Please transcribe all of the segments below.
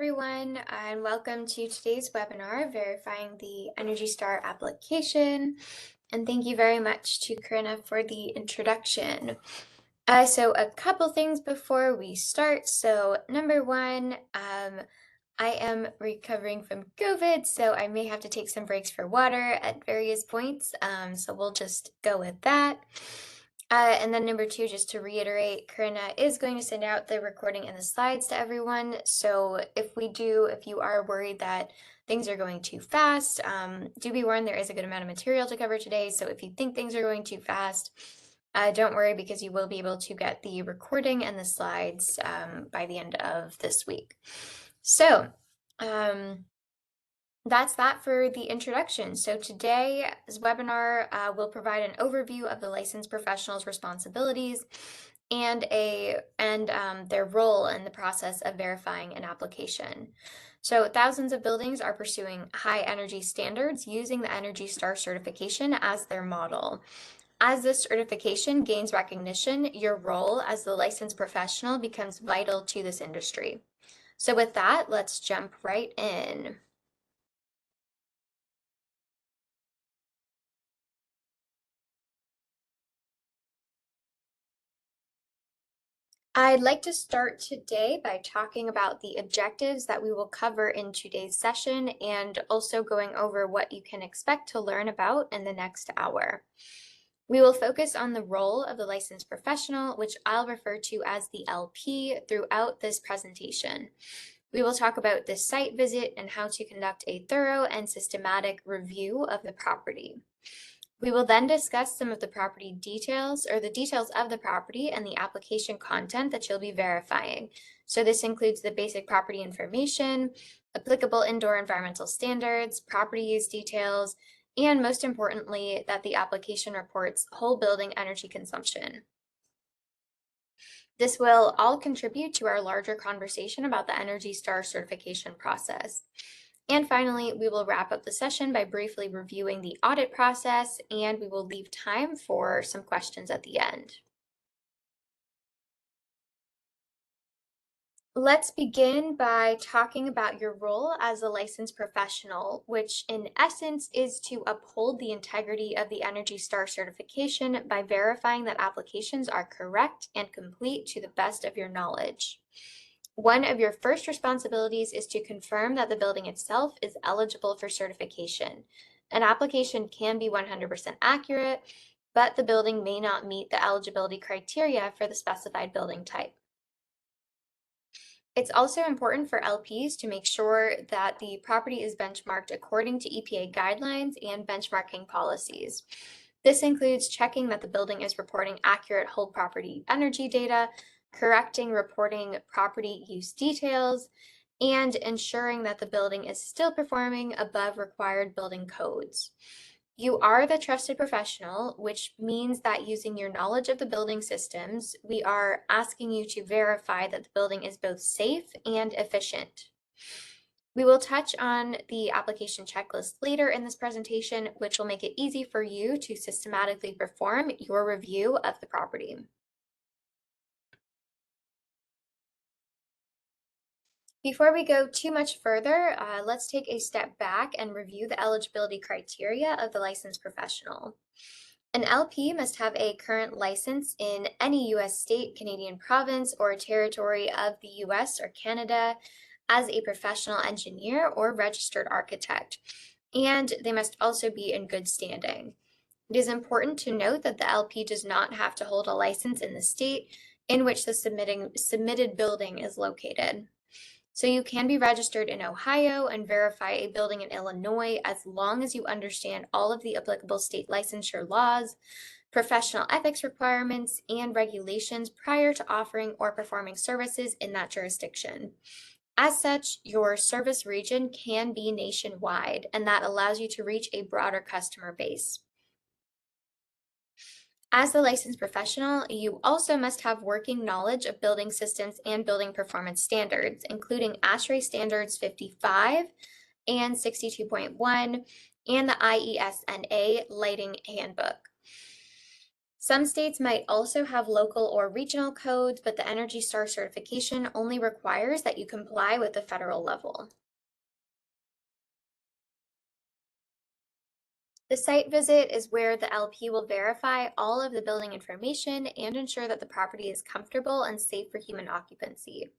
everyone, and welcome to today's webinar, Verifying the Energy Star application. And thank you very much to Corinna for the introduction. So a couple things before we start. So number one, I am recovering from COVID, so I may have to take some breaks for water at various points. So we'll just go with that. And then number two, just to reiterate, Corinna is going to send out the recording and the slides to everyone. So if you are worried that things are going too fast, do be warned there is a good amount of material to cover today. So if you think things are going too fast, don't worry, because you will be able to get the recording and the slides by the end of this week. So that's that for the introduction. So today's webinar will provide an overview of the licensed professional's responsibilities and their role in the process of verifying an application. So thousands of buildings are pursuing high energy standards using the Energy Star certification as their model. As this certification gains recognition, your role as the licensed professional becomes vital to this industry. So with that, let's jump right in. I'd like to start today by talking about the objectives that we will cover in today's session and also going over what you can expect to learn about in the next hour. We will focus on the role of the licensed professional, which I'll refer to as the LP, throughout this presentation. We will talk about the site visit and how to conduct a thorough and systematic review of the property. We will then discuss some of the property details, or the details of the property and the application content that you'll be verifying. So this includes the basic property information, applicable indoor environmental standards, property use details, and most importantly, that the application reports whole building energy consumption. This will all contribute to our larger conversation about the Energy Star certification process. And finally, we will wrap up the session by briefly reviewing the audit process, and we will leave time for some questions at the end. Let's begin by talking about your role as a licensed professional, which in essence is to uphold the integrity of the Energy Star certification by verifying that applications are correct and complete to the best of your knowledge. One of your first responsibilities is to confirm that the building itself is eligible for certification. An application can be 100% accurate, but the building may not meet the eligibility criteria for the specified building type. It's also important for LPs to make sure that the property is benchmarked according to EPA guidelines and benchmarking policies. This includes checking that the building is reporting accurate whole property energy data, correcting reporting property use details, and ensuring that the building is still performing above required building codes. You are the trusted professional, which means that using your knowledge of the building systems, we are asking you to verify that the building is both safe and efficient. We will touch on the application checklist later in this presentation, which will make it easy for you to systematically perform your review of the property. Before we go too much further, let's take a step back and review the eligibility criteria of the licensed professional. An LP must have a current license in any U.S. state, Canadian province, or territory of the U.S. or Canada as a professional engineer or registered architect, and they must also be in good standing. It is important to note that the LP does not have to hold a license in the state in which the submitted building is located. So you can be registered in Ohio and verify a building in Illinois as long as you understand all of the applicable state licensure laws, professional ethics requirements, and regulations prior to offering or performing services in that jurisdiction. As such, your service region can be nationwide, and that allows you to reach a broader customer base. As the licensed professional, you also must have working knowledge of building systems and building performance standards, including ASHRAE Standards 55 and 62.1 and the IESNA Lighting Handbook. Some states might also have local or regional codes, but the Energy Star certification only requires that you comply with the federal level. The site visit is where the LP will verify all of the building information and ensure that the property is comfortable and safe for human occupancy.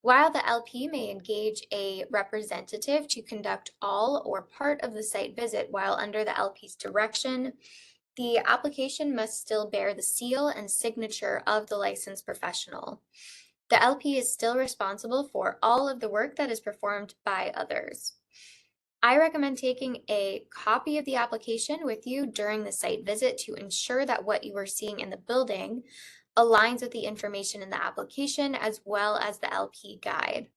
While the LP may engage a representative to conduct all or part of the site visit while under the LP's direction, the application must still bear the seal and signature of the licensed professional. The LP is still responsible for all of the work that is performed by others. I recommend taking a copy of the application with you during the site visit to ensure that what you are seeing in the building aligns with the information in the application as well as the LP guide.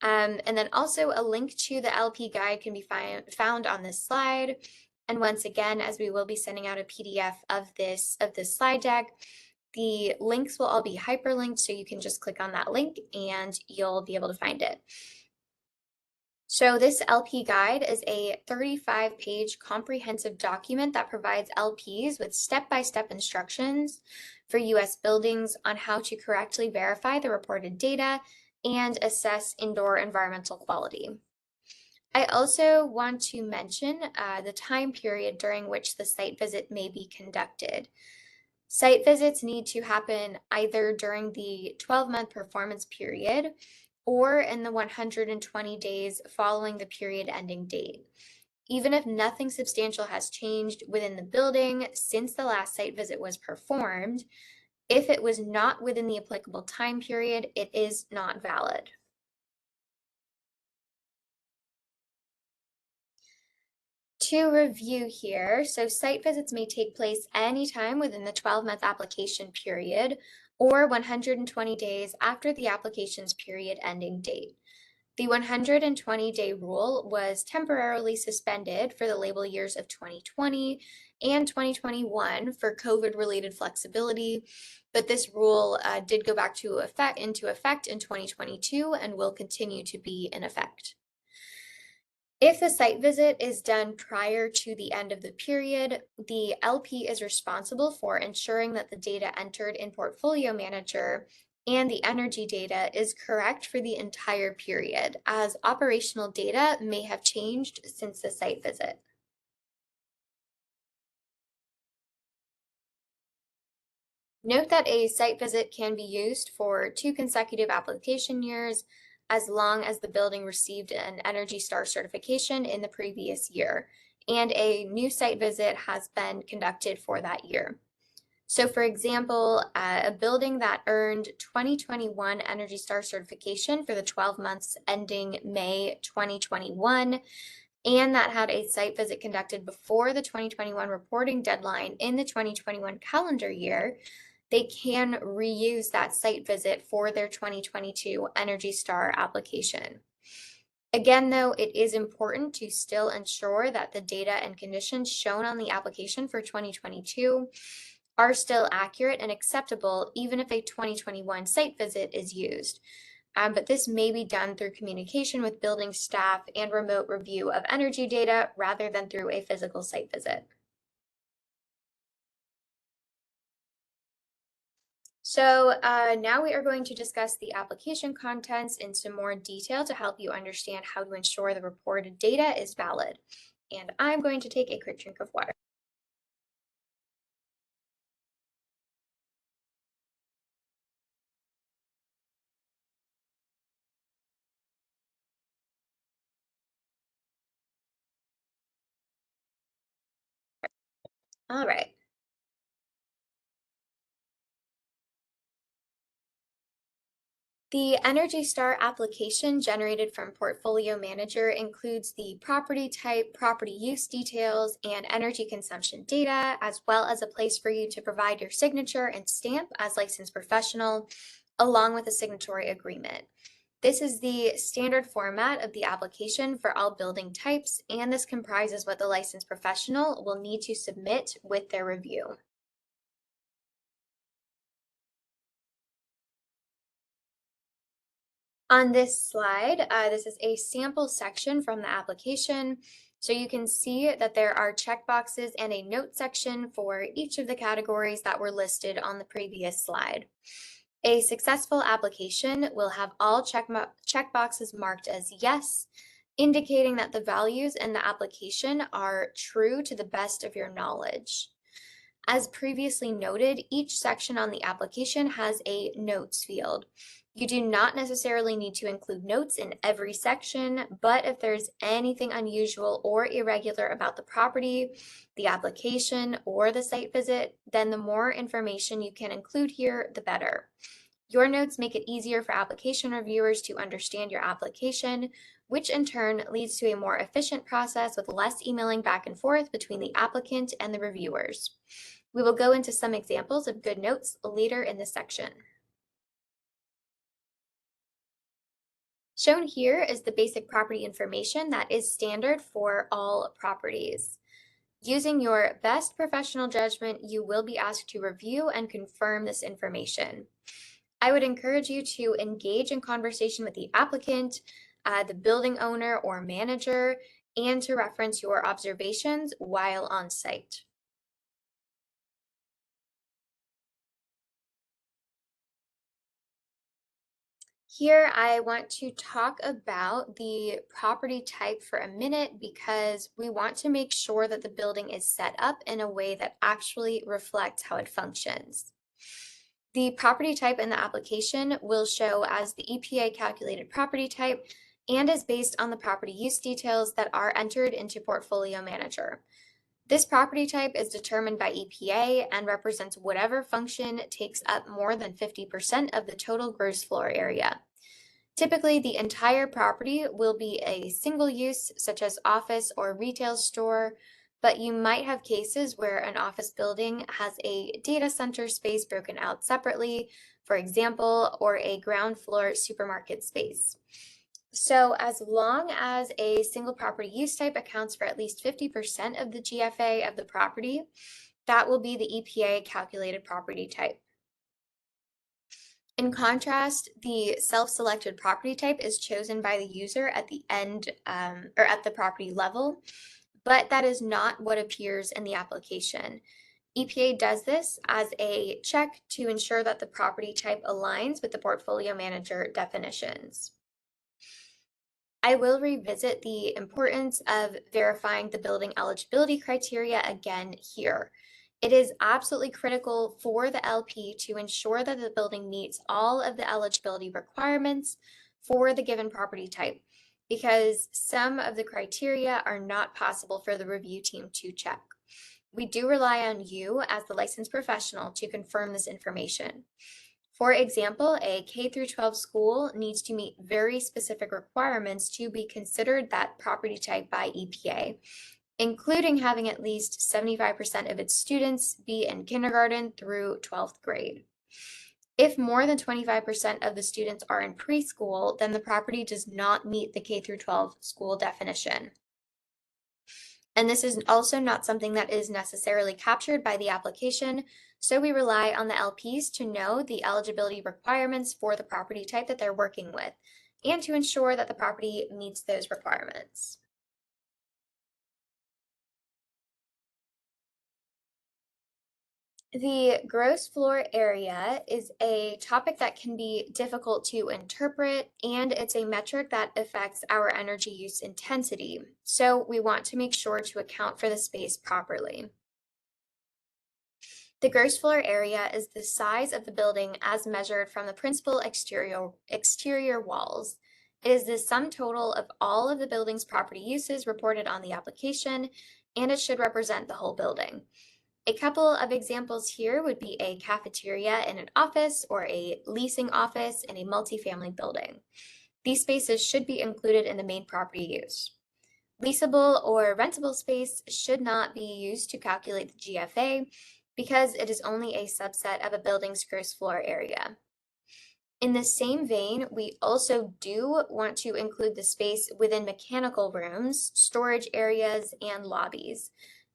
And then also a link to the LP guide can be found on this slide. And once again, as we will be sending out a PDF of this slide deck, the links will all be hyperlinked, so you can just click on that link and you'll be able to find it. So this LP guide is a 35-page comprehensive document that provides LPs with step-by-step instructions for U.S. buildings on how to correctly verify the reported data and assess indoor environmental quality. I also want to mention the time period during which the site visit may be conducted. Site visits need to happen either during the 12-month performance period or in the 120 days following the period ending date. Even if nothing substantial has changed within the building since the last site visit was performed, if it was not within the applicable time period, it is not valid. To review here, so site visits may take place anytime within the 12-month application period or 120 days after the application's period ending date. The 120-day rule was temporarily suspended for the label years of 2020 and 2021 for COVID-related flexibility, but this rule did go back into effect in 2022 and will continue to be in effect. If the site visit is done prior to the end of the period, the LP is responsible for ensuring that the data entered in Portfolio Manager and the energy data is correct for the entire period, as operational data may have changed since the site visit. Note that a site visit can be used for 2 consecutive application years as long as the building received an Energy Star certification in the previous year and a new site visit has been conducted for that year. So for example, a building that earned 2021 Energy Star certification for the 12 months ending May 2021 and that had a site visit conducted before the 2021 reporting deadline in the 2021 calendar year, they can reuse that site visit for their 2022 Energy Star application. Again, though, it is important to still ensure that the data and conditions shown on the application for 2022 are still accurate and acceptable, even if a 2021 site visit is used. But this may be done through communication with building staff and remote review of energy data rather than through a physical site visit. So now we are going to discuss the application contents in some more detail to help you understand how to ensure the reported data is valid. And I'm going to take a quick drink of water. All right. The Energy Star application generated from Portfolio Manager includes the property type, property use details, and energy consumption data, as well as a place for you to provide your signature and stamp as licensed professional, along with a signatory agreement. This is the standard format of the application for all building types, and this comprises what the licensed professional will need to submit with their review. On this slide, this is a sample section from the application. So you can see that there are checkboxes and a note section for each of the categories that were listed on the previous slide. A successful application will have all checkboxes marked as yes, indicating that the values in the application are true to the best of your knowledge. As previously noted, each section on the application has a notes field. You do not necessarily need to include notes in every section, but if there's anything unusual or irregular about the property, the application, or the site visit, then the more information you can include here, the better. Your notes make it easier for application reviewers to understand your application, which in turn leads to a more efficient process with less emailing back and forth between the applicant and the reviewers. We will go into some examples of good notes later in this section. Shown here is the basic property information that is standard for all properties. Using your best professional judgment, you will be asked to review and confirm this information. I would encourage you to engage in conversation with the applicant, the building owner or manager, and to reference your observations while on site. Here, I want to talk about the property type for a minute because we want to make sure that the building is set up in a way that actually reflects how it functions. The property type in the application will show as the EPA calculated property type and is based on the property use details that are entered into Portfolio Manager. This property type is determined by EPA and represents whatever function takes up more than 50% of the total gross floor area. Typically, the entire property will be a single use, such as office or retail store, but you might have cases where an office building has a data center space broken out separately, for example, or a ground floor supermarket space. So as long as a single property use type accounts for at least 50% of the GFA of the property, that will be the EPA calculated property type. In contrast, the self-selected property type is chosen by the user at the end or at the property level, but that is not what appears in the application. EPA does this as a check to ensure that the property type aligns with the portfolio manager definitions. I will revisit the importance of verifying the building eligibility criteria again here. It is absolutely critical for the LP to ensure that the building meets all of the eligibility requirements for the given property type, because some of the criteria are not possible for the review team to check. We do rely on you as the licensed professional to confirm this information. For example, a K through 12 school needs to meet very specific requirements to be considered that property type by EPA, including having at least 75% of its students be in kindergarten through 12th grade. If more than 25% of the students are in preschool, then the property does not meet the K through 12 school definition. And this is also not something that is necessarily captured by the application, so we rely on the LPs to know the eligibility requirements for the property type that they're working with, and to ensure that the property meets those requirements. The gross floor area is a topic that can be difficult to interpret, and it's a metric that affects our energy use intensity. So we want to make sure to account for the space properly. The gross floor area is the size of the building as measured from the principal exterior walls. It is the sum total of all of the building's property uses reported on the application, and it should represent the whole building. A couple of examples here would be a cafeteria in an office or a leasing office in a multifamily building. These spaces should be included in the main property use. Leasable or rentable space should not be used to calculate the GFA because it is only a subset of a building's gross floor area. In the same vein, we also do want to include the space within mechanical rooms, storage areas, and lobbies,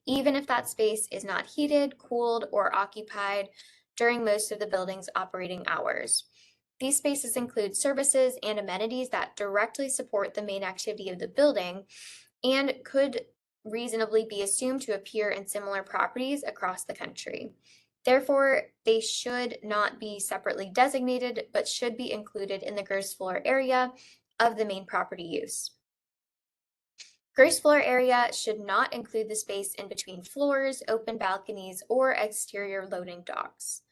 even if that space is not heated, cooled, or occupied during most of the building's operating hours. These spaces include services and amenities that directly support the main activity of the building and could reasonably be assumed to appear in similar properties across the country. Therefore, they should not be separately designated, but should be included in the gross floor area of the main property use. Gross floor area should not include the space in between floors, open balconies, or exterior loading docks.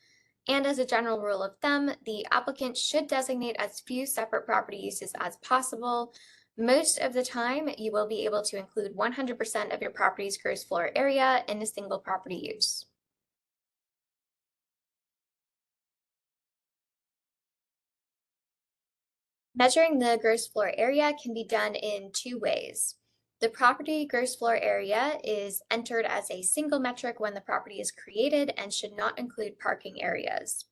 And as a general rule of thumb, the applicant should designate as few separate property uses as possible. Most of the time, you will be able to include 100% of your property's gross floor area in a single property use. Measuring the gross floor area can be done in two ways. The property gross floor area is entered as a single metric when the property is created and should not include parking areas.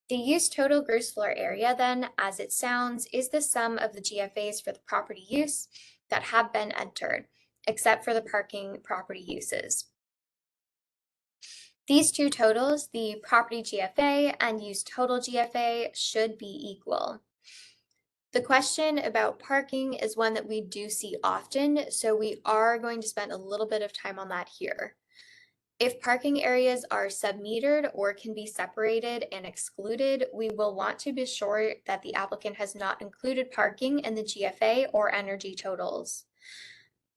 The use total gross floor area, then, as it sounds, is the sum of the GFAs for the property use that have been entered, except for the parking property uses. These two totals, the property GFA and use total GFA, should be equal. The question about parking is one that we do see often, so we are going to spend a little bit of time on that here. If parking areas are submetered or can be separated and excluded, we will want to be sure that the applicant has not included parking in the GFA or energy totals.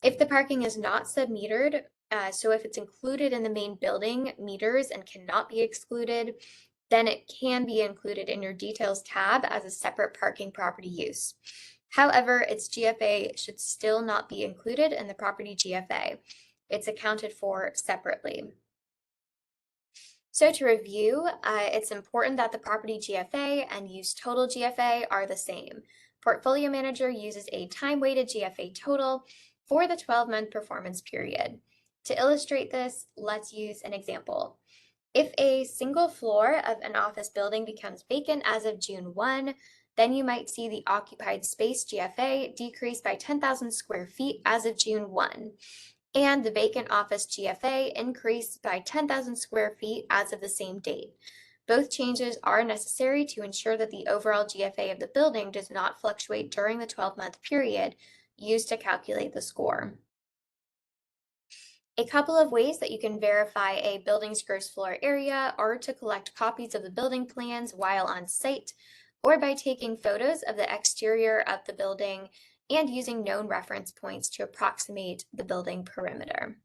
If the parking is not submetered, so if it's included in the main building meters and cannot be excluded, then it can be included in your details tab as a separate parking property use. However, its GFA should still not be included in the property GFA. It's accounted for separately. So to review, it's important that the property GFA and use total GFA are the same. Portfolio manager uses a time-weighted GFA total for the 12-month performance period. To illustrate this, let's use an example. If a single floor of an office building becomes vacant as of June 1, then you might see the occupied space GFA decrease by 10,000 square feet as of June 1, and the vacant office GFA increased by 10,000 square feet as of the same date. Both changes are necessary to ensure that the overall GFA of the building does not fluctuate during the 12-month period used to calculate the score. A couple of ways that you can verify a building's gross floor area are to collect copies of the building plans while on site, or by taking photos of the exterior of the building and using known reference points to approximate the building perimeter.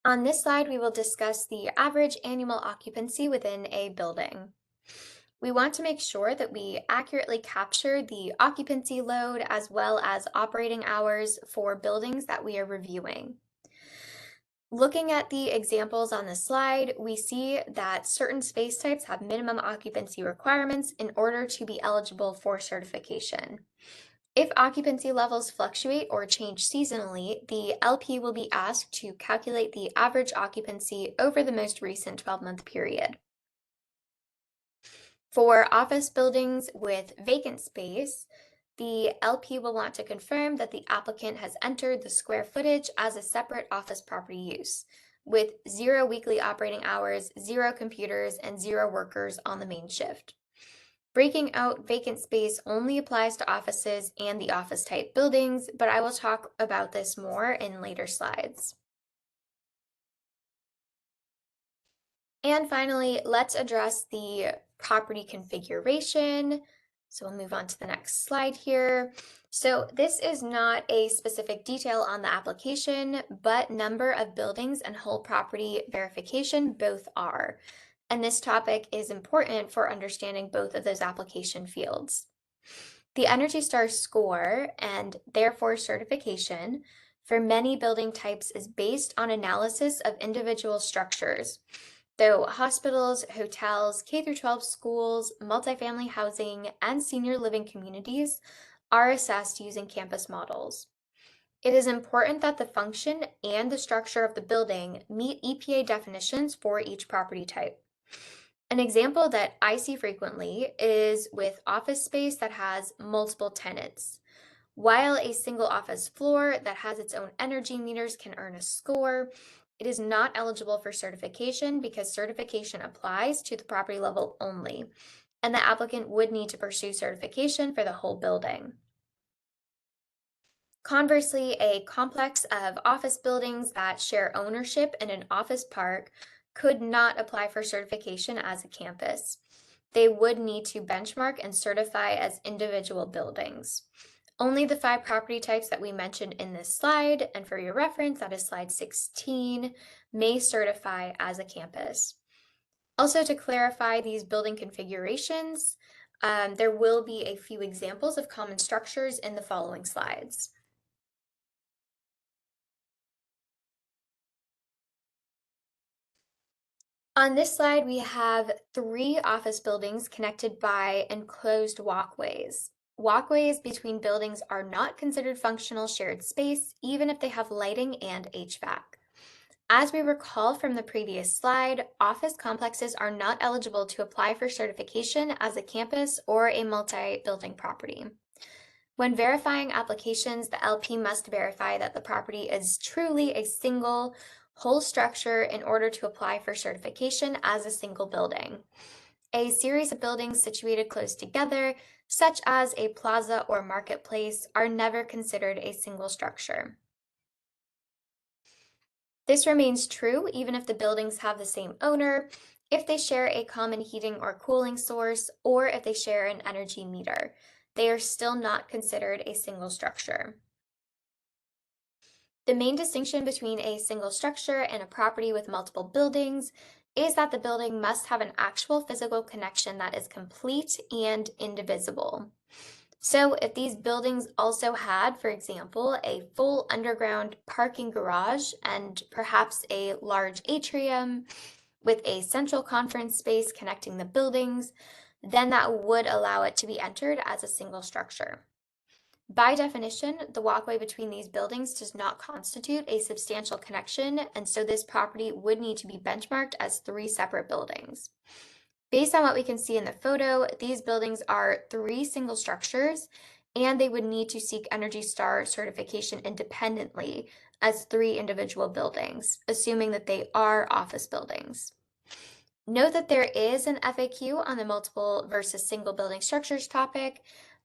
On this slide, we will discuss the average annual occupancy within a building. We want to make sure that we accurately capture the occupancy load as well as operating hours for buildings that we are reviewing. Looking at the examples on the slide, we see that certain space types have minimum occupancy requirements in order to be eligible for certification. If occupancy levels fluctuate or change seasonally, the LP will be asked to calculate the average occupancy over the most recent 12-month period. For office buildings with vacant space, the LP will want to confirm that the applicant has entered the square footage as a separate office property use, with 0 weekly operating hours, 0 computers, and 0 workers on the main shift. Breaking out vacant space only applies to offices and the office type buildings, but I will talk about this more in later slides. And finally, let's address the property configuration. So we'll move on to the next slide here. So this is not a specific detail on the application, but number of buildings and whole property verification both are. And this topic is important for understanding both of those application fields. The Energy Star score, and therefore certification, for many building types is based on analysis of individual structures. Though hospitals, hotels, K-12 schools, multifamily housing, and senior living communities are assessed using campus models. It is important that the function and the structure of the building meet EPA definitions for each property type. An example that I see frequently is with office space that has multiple tenants. While a single office floor that has its own energy meters can earn a score, it is not eligible for certification because certification applies to the property level only, and the applicant would need to pursue certification for the whole building. Conversely, a complex of office buildings that share ownership in an office park could not apply for certification as a campus. They would need to benchmark and certify as individual buildings. Only the 5 property types that we mentioned in this slide, and for your reference, that is slide 16, may certify as a campus. Also, to clarify these building configurations, there will be a few examples of common structures in the following slides. On this slide, we have 3 office buildings connected by enclosed walkways. Walkways between buildings are not considered functional shared space, even if they have lighting and HVAC. As we recall from the previous slide, office complexes are not eligible to apply for certification as a campus or a multi-building property. When verifying applications, the LP must verify that the property is truly a single, whole structure in order to apply for certification as a single building. A series of buildings situated close together, such as a plaza or marketplace, are never considered a single structure. This remains true even if the buildings have the same owner, if they share a common heating or cooling source, or if they share an energy meter. They are still not considered a single structure. The main distinction between a single structure and a property with multiple buildings is that the building must have an actual physical connection that is complete and indivisible. So if these buildings also had, for example, a full underground parking garage and perhaps a large atrium with a central conference space connecting the buildings, then that would allow it to be entered as a single structure. By definition, the walkway between these buildings does not constitute a substantial connection, and so this property would need to be benchmarked as 3 separate buildings. Based on what we can see in the photo, these buildings are 3 single structures, and they would need to seek Energy Star certification independently as 3 individual buildings, assuming that they are office buildings. Note that there is an FAQ on the multiple versus single building structures topic,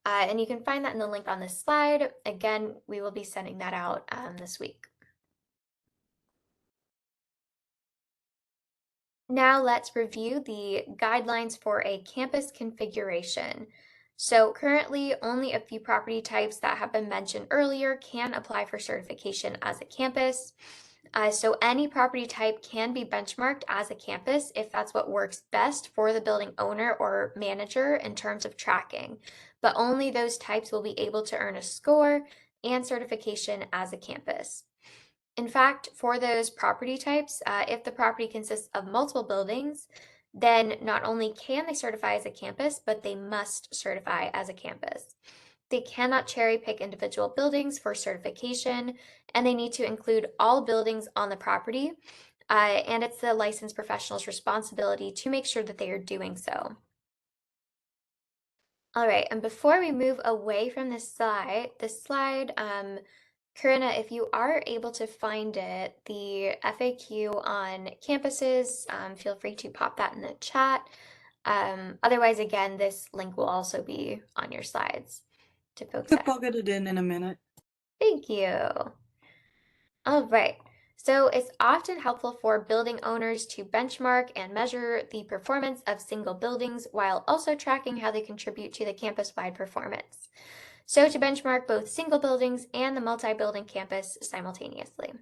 and you can find that in the link on this slide. Again, we will be sending that out this week. Now let's review the guidelines for a campus configuration. So currently, only a few property types that have been mentioned earlier can apply for certification as a campus. So any property type can be benchmarked as a campus if that's what works best for the building owner or manager in terms of tracking. But only those types will be able to earn a score and certification as a campus. In fact, for those property types, if the property consists of multiple buildings, then not only can they certify as a campus, but they must certify as a campus. They cannot cherry pick individual buildings for certification, and they need to include all buildings on the property, and it's the licensed professional's responsibility to make sure that they are doing so. All right, and before we move away from this slide, Corinna, if you are able to find it, the FAQ on campuses, feel free to pop that in the chat. Otherwise, again, this link will also be on your slides to folks Yep, I'll get it in a minute. Thank you. All right. So it's often helpful for building owners to benchmark and measure the performance of single buildings while also tracking how they contribute to the campus-wide performance. So to benchmark both single buildings and the multi-building campus simultaneously.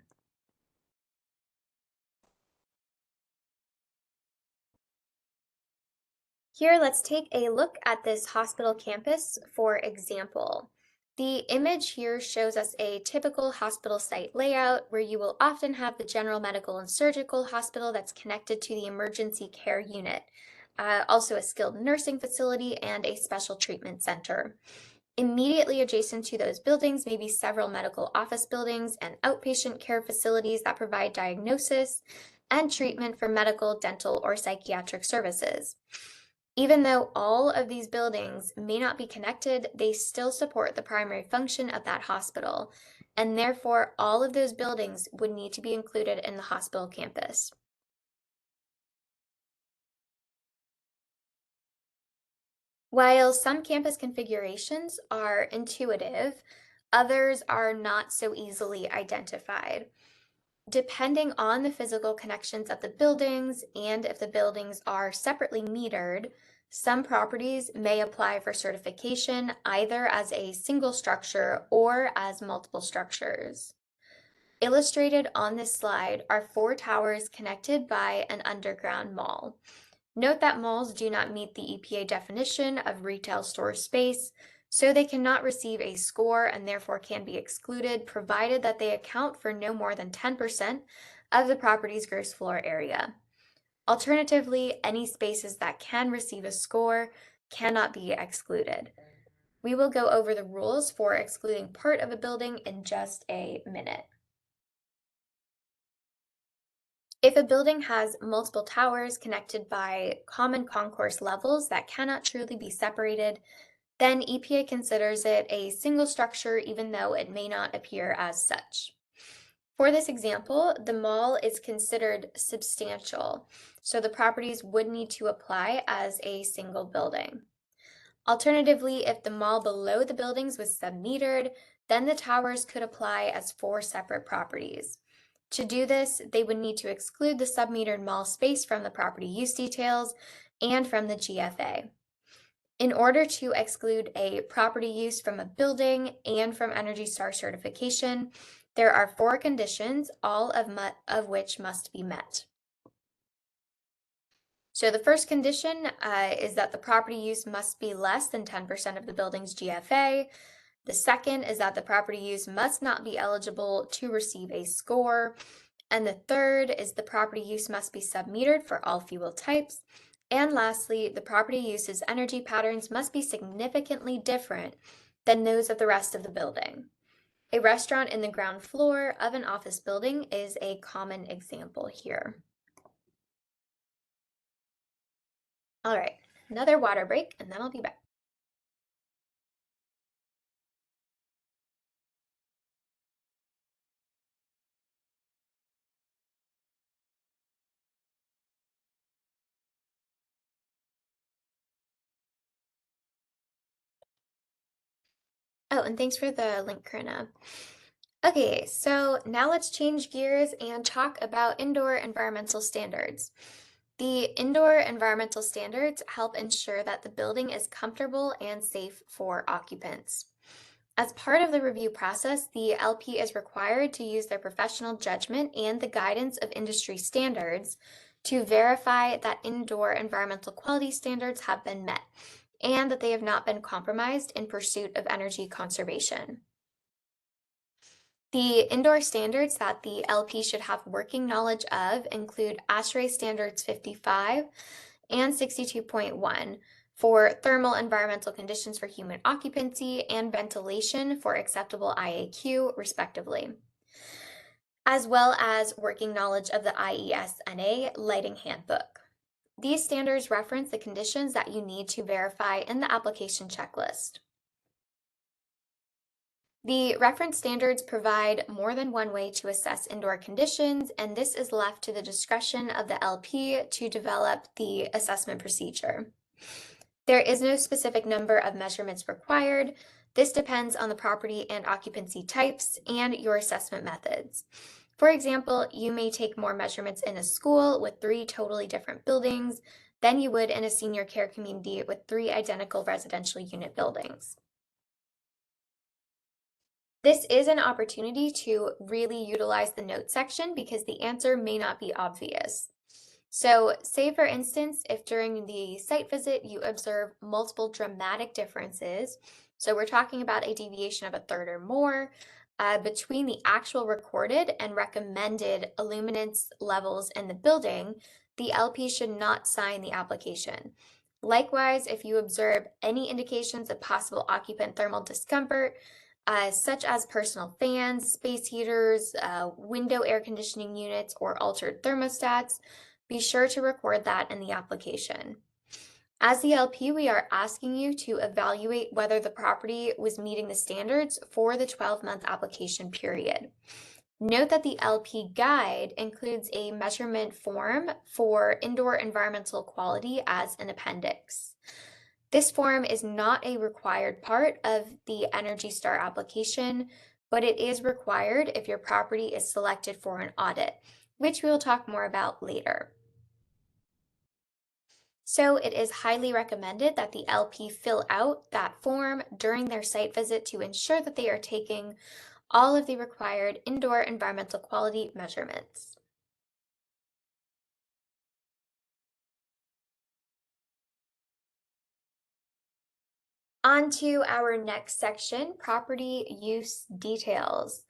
Here, let's take a look at this hospital campus for example. The image here shows us a typical hospital site layout where you will often have the general medical and surgical hospital that's connected to the emergency care unit, also a skilled nursing facility and a special treatment center. Immediately adjacent to those buildings may be several medical office buildings and outpatient care facilities that provide diagnosis and treatment for medical, dental, or psychiatric services. Even though all of these buildings may not be connected, they still support the primary function of that hospital, and therefore all of those buildings would need to be included in the hospital campus. While some campus configurations are intuitive, others are not so easily identified. Depending on the physical connections of the buildings and if the buildings are separately metered, some properties may apply for certification either as a single structure or as multiple structures. Illustrated on this slide are four towers connected by an underground mall. Note that malls do not meet the EPA definition of retail store space, so they cannot receive a score and therefore can be excluded, provided that they account for no more than 10% of the property's gross floor area. Alternatively, any spaces that can receive a score cannot be excluded. We will go over the rules for excluding part of a building in just a minute. If a building has multiple towers connected by common concourse levels that cannot truly be separated, then EPA considers it a single structure even though it may not appear as such. For this example, the mall is considered substantial, so the properties would need to apply as a single building. Alternatively, if the mall below the buildings was submetered, then the towers could apply as four separate properties. To do this, they would need to exclude the submetered mall space from the property use details and from the GFA. In order to exclude a property use from a building and from Energy Star certification, there are four conditions, all of which must be met. So the first condition is that the property use must be less than 10% of the building's GFA. The second is that the property use must not be eligible to receive a score. And the third is the property use must be submetered for all fuel types. And lastly, the property use's energy patterns must be significantly different than those of the rest of the building. A restaurant in the ground floor of an office building is a common example here. All right, another water break, and then I'll be back. Oh, and thanks for the link, Karina. Okay, so now let's change gears and talk about indoor environmental standards. The indoor environmental standards help ensure that the building is comfortable and safe for occupants. As part of the review process, the LP is required to use their professional judgment and the guidance of industry standards to verify that indoor environmental quality standards have been met and that they have not been compromised in pursuit of energy conservation. The indoor standards that the LP should have working knowledge of include ASHRAE Standards 55 and 62.1 for thermal environmental conditions for human occupancy and ventilation for acceptable IAQ, respectively, as well as working knowledge of the IESNA Lighting Handbook. These standards reference the conditions that you need to verify in the application checklist. The reference standards provide more than one way to assess indoor conditions, and this is left to the discretion of the LP to develop the assessment procedure. There is no specific number of measurements required. This depends on the property and occupancy types and your assessment methods. For example, you may take more measurements in a school with 3 totally different buildings than you would in a senior care community with 3 identical residential unit buildings. This is an opportunity to really utilize the notes section because the answer may not be obvious. So say for instance, if during the site visit you observe multiple dramatic differences, so we're talking about a deviation of a third or more between the actual recorded and recommended illuminance levels in the building, the LP should not sign the application. Likewise, if you observe any indications of possible occupant thermal discomfort, such as personal fans, space heaters, window air conditioning units, or altered thermostats, be sure to record that in the application. As the LP, we are asking you to evaluate whether the property was meeting the standards for the 12-month application period. Note that the LP guide includes a measurement form for indoor environmental quality as an appendix. This form is not a required part of the Energy Star application, but it is required if your property is selected for an audit, which we will talk more about later. So it is highly recommended that the LP fill out that form during their site visit to ensure that they are taking all of the required indoor environmental quality measurements. On to our next section, property use details.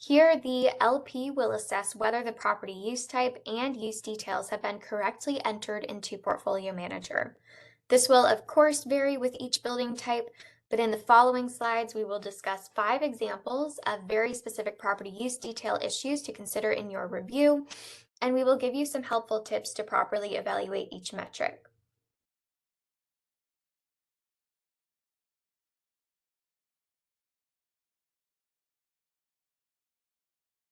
Here, the LP will assess whether the property use type and use details have been correctly entered into Portfolio Manager. This will, of course, vary with each building type, but in the following slides, we will discuss 5 examples of very specific property use detail issues to consider in your review, and we will give you some helpful tips to properly evaluate each metric.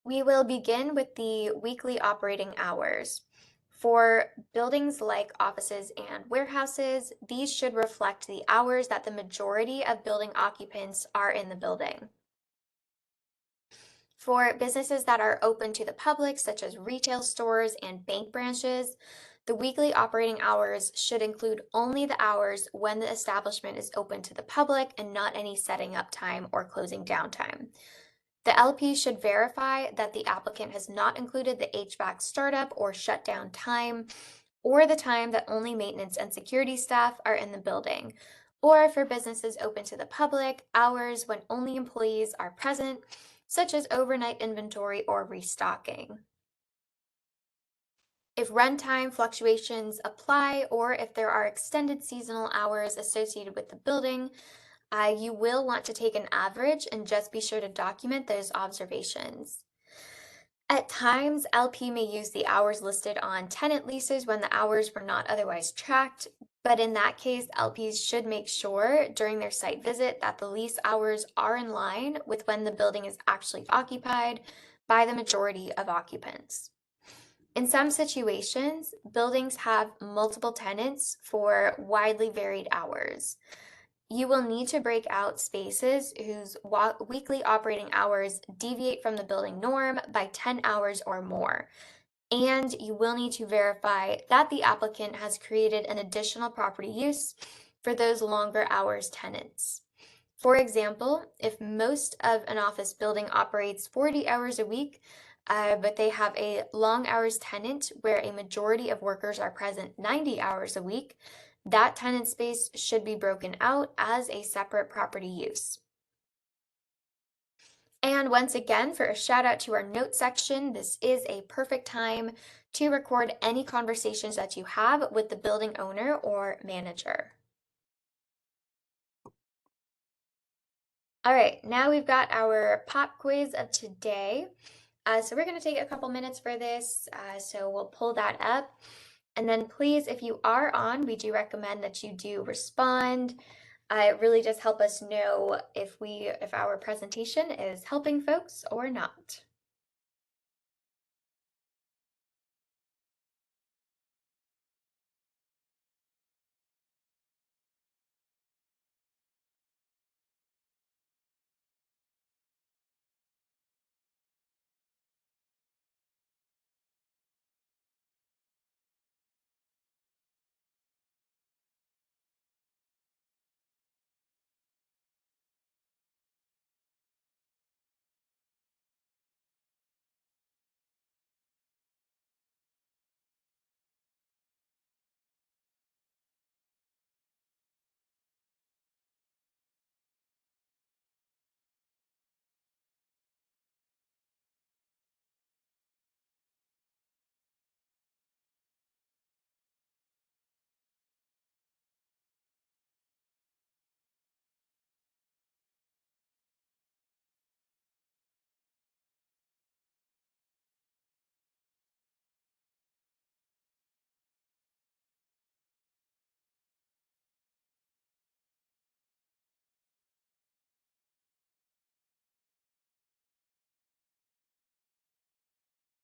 We will begin with the weekly operating hours. For buildings like offices and warehouses, these should reflect the hours that the majority of building occupants are in the building. For businesses that are open to the public, such as retail stores and bank branches, the weekly operating hours should include only the hours when the establishment is open to the public and not any setting up time or closing down time. The LP should verify that the applicant has not included the HVAC startup or shutdown time, or the time that only maintenance and security staff are in the building, or for businesses open to the public, hours when only employees are present, such as overnight inventory or restocking. If runtime fluctuations apply, or if there are extended seasonal hours associated with the building, you will want to take an average and just be sure to document those observations. At times, LP may use the hours listed on tenant leases when the hours were not otherwise tracked, but in that case, LPs should make sure during their site visit that the lease hours are in line with when the building is actually occupied by the majority of occupants. In some situations, buildings have multiple tenants for widely varied hours. You will need to break out spaces whose weekly operating hours deviate from the building norm by 10 hours or more. And you will need to verify that the applicant has created an additional property use for those longer hours tenants. For example, if most of an office building operates 40 hours a week, but they have a long hours tenant where a majority of workers are present 90 hours a week, that tenant space should be broken out as a separate property use. And once again, for a shout out to our notes section, this is a perfect time to record any conversations that you have with the building owner or manager. All right, now we've got our pop quiz of today. So we're going to take a couple minutes for this, so we'll pull that up. And then please, if you are on, we do recommend that you do respond. It really does help us know if our presentation is helping folks or not.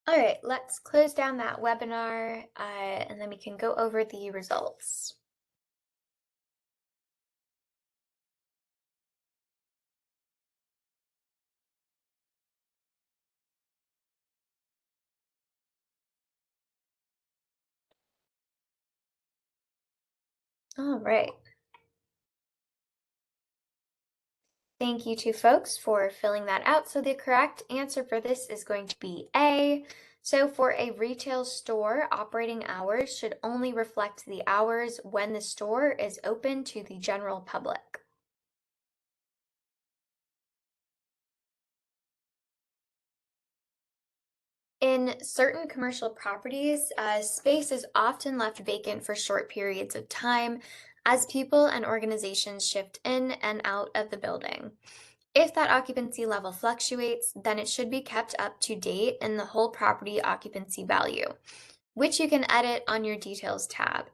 All right, let's close down that webinar and then we can go over the results. All right. Thank you to folks for filling that out. So the correct answer for this is going to be A. So for a retail store, operating hours should only reflect the hours when the store is open to the general public. In certain commercial properties, space is often left vacant for short periods of time as people and organizations shift in and out of the building. If that occupancy level fluctuates, then it should be kept up to date in the whole property occupancy value, which you can edit on your Details tab.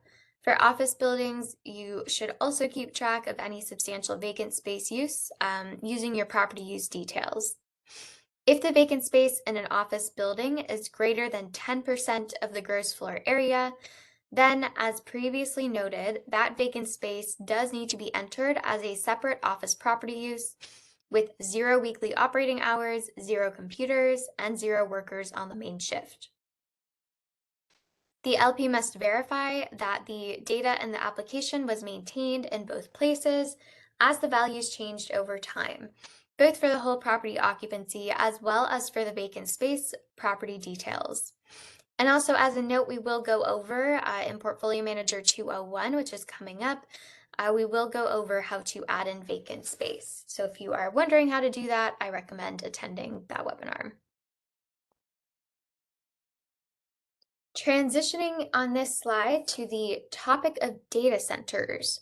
For office buildings, you should also keep track of any substantial vacant space use using your property use details. If the vacant space in an office building is greater than 10% of the gross floor area, then, as previously noted, that vacant space does need to be entered as a separate office property use with 0 weekly operating hours, 0 computers, and 0 workers on the main shift. The LP must verify that the data in the application was maintained in both places as the values changed over time, both for the whole property occupancy as well as for the vacant space property details. And also, as a note, we will go over in Portfolio Manager 201, which is coming up, we will go over how to add in vacant space. So if you are wondering how to do that, I recommend attending that webinar. Transitioning on this slide to the topic of data centers.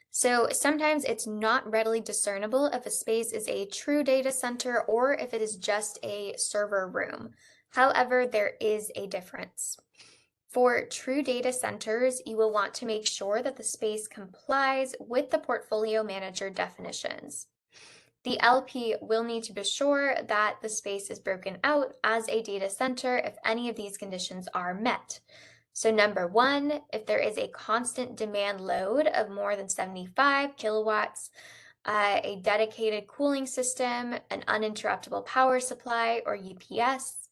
So sometimes it's not readily discernible if a space is a true data center or if it is just a server room. However, there is a difference. For true data centers, you will want to make sure that the space complies with the portfolio manager definitions. The LP will need to be sure that the space is broken out as a data center if any of these conditions are met. So number one, if there is a constant demand load of more than 75 kilowatts, a dedicated cooling system, an uninterruptible power supply or UPS,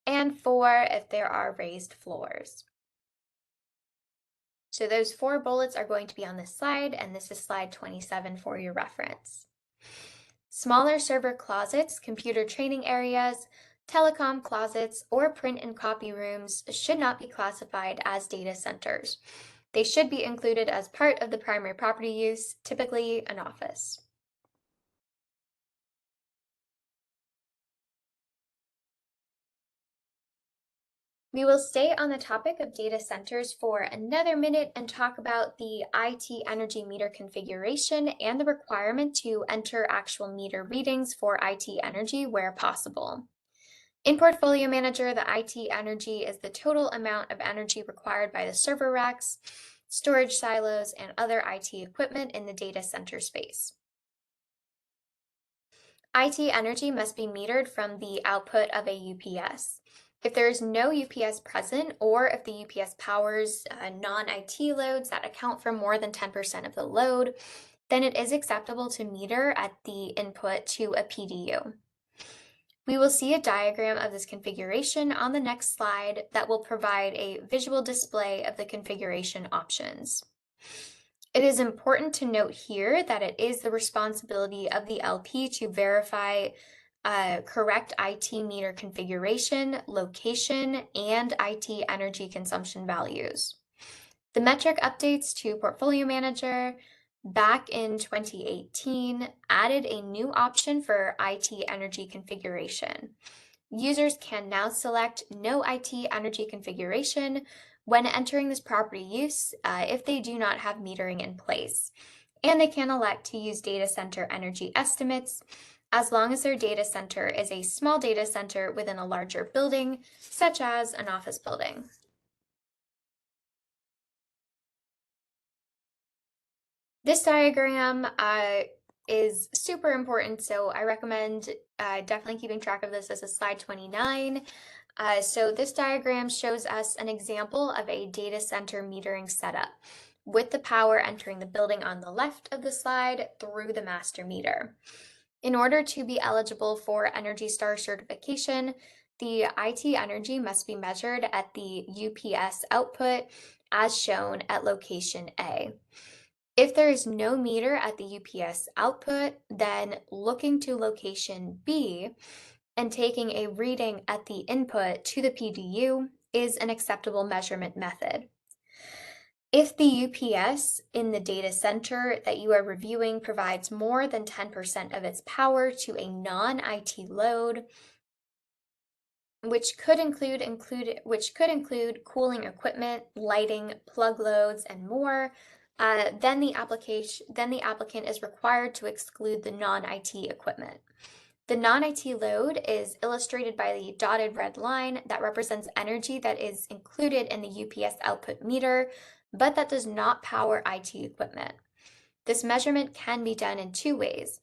and 4, if there are raised floors. So those 4 bullets are going to be on this slide, and this is slide 27 for your reference. Smaller server closets, computer training areas, telecom closets, or print and copy rooms should not be classified as data centers. They should be included as part of the primary property use, typically an office. We will stay on the topic of data centers for another minute and talk about the IT energy meter configuration and the requirement to enter actual meter readings for IT energy where possible. In Portfolio Manager, the IT energy is the total amount of energy required by the server racks, storage silos, and other IT equipment in the data center space. IT energy must be metered from the output of a UPS. If there is no UPS present, or if the UPS powers non-IT loads that account for more than 10% of the load, then it is acceptable to meter at the input to a PDU. We will see a diagram of this configuration on the next slide that will provide a visual display of the configuration options. It is important to note here that it is the responsibility of the LP to verify correct IT meter configuration, location, and IT energy consumption values. The metric updates to Portfolio Manager back in 2018 added a new option for IT energy configuration. Users can now select no IT energy configuration when entering this property use if they do not have metering in place. And they can elect to use data center energy estimates as long as their data center is a small data center within a larger building, such as an office building. This diagram is super important, so I recommend definitely keeping track of this. This is slide 29. So this diagram shows us an example of a data center metering setup with the power entering the building on the left of the slide through the master meter. In order to be eligible for Energy Star certification, the IT energy must be measured at the UPS output as shown at location A. If there is no meter at the UPS output, then looking to location B and taking a reading at the input to the PDU is an acceptable measurement method. If the UPS in the data center that you are reviewing provides more than 10% of its power to a non-IT load, which could include cooling equipment, lighting, plug loads, and more, then the applicant is required to exclude the non-IT equipment. The non-IT load is illustrated by the dotted red line that represents energy that is included in the UPS output meter, but that does not power IT equipment. This measurement can be done in two ways,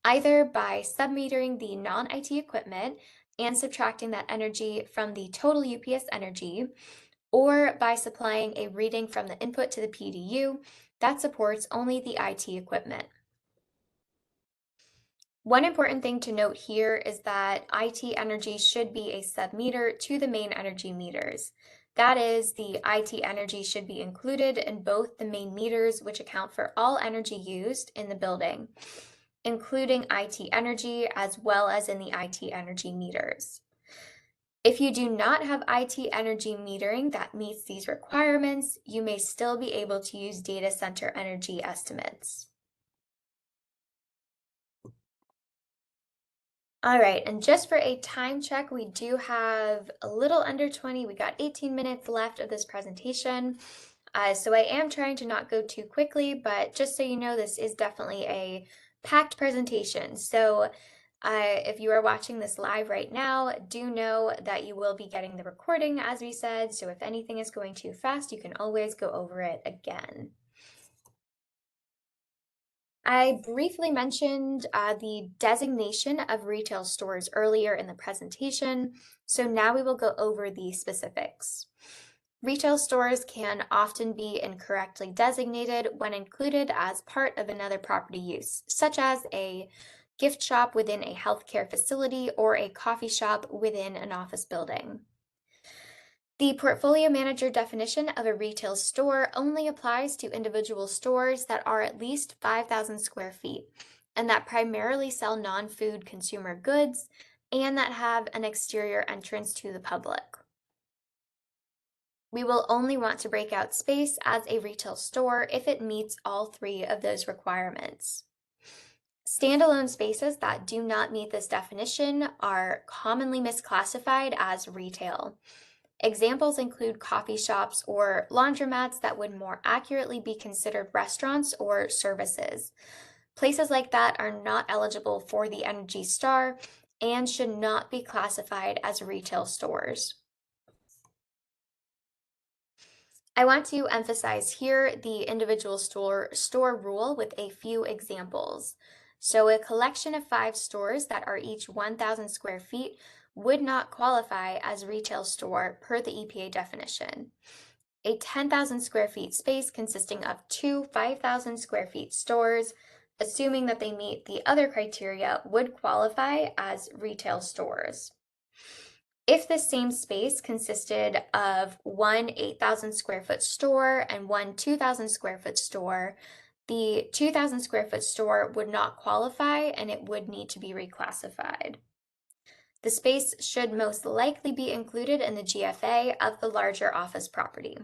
either by submetering the non-IT equipment and subtracting that energy from the total UPS energy, or by supplying a reading from the input to the PDU that supports only the IT equipment. One important thing to note here is that IT energy should be a submeter to the main energy meters. That is, the IT energy should be included in both the main meters, which account for all energy used in the building, including IT energy as well as in the IT energy meters. If you do not have IT energy metering that meets these requirements, you may still be able to use data center energy estimates. All right, and just for a time check, we do have a little under 20. We got 18 minutes left of this presentation. So I am trying to not go too quickly, but just so you know, this is definitely a packed presentation. So if you are watching this live right now, do know that you will be getting the recording as we said. So if anything is going too fast, you can always go over it again. I briefly mentioned the designation of retail stores earlier in the presentation, so now we will go over the specifics. Retail stores can often be incorrectly designated when included as part of another property use, such as a gift shop within a healthcare facility or a coffee shop within an office building. The portfolio manager definition of a retail store only applies to individual stores that are at least 5,000 square feet and that primarily sell non-food consumer goods and that have an exterior entrance to the public. We will only want to break out space as a retail store if it meets all three of those requirements. Standalone spaces that do not meet this definition are commonly misclassified as retail. Examples include coffee shops or laundromats that would more accurately be considered restaurants or services. Places like that are not eligible for the Energy Star and should not be classified as retail stores. I want to emphasize here the individual store rule with a few examples. So a collection of 5 stores that are each 1,000 square feet would not qualify as retail store per the EPA definition. A 10,000 square feet space consisting of 2 5,000 square feet stores, assuming that they meet the other criteria, would qualify as retail stores. If the same space consisted of one 8,000 square foot store and one 2,000 square foot store, the 2,000 square foot store would not qualify and it would need to be reclassified. The space should most likely be included in the GFA of the larger office property.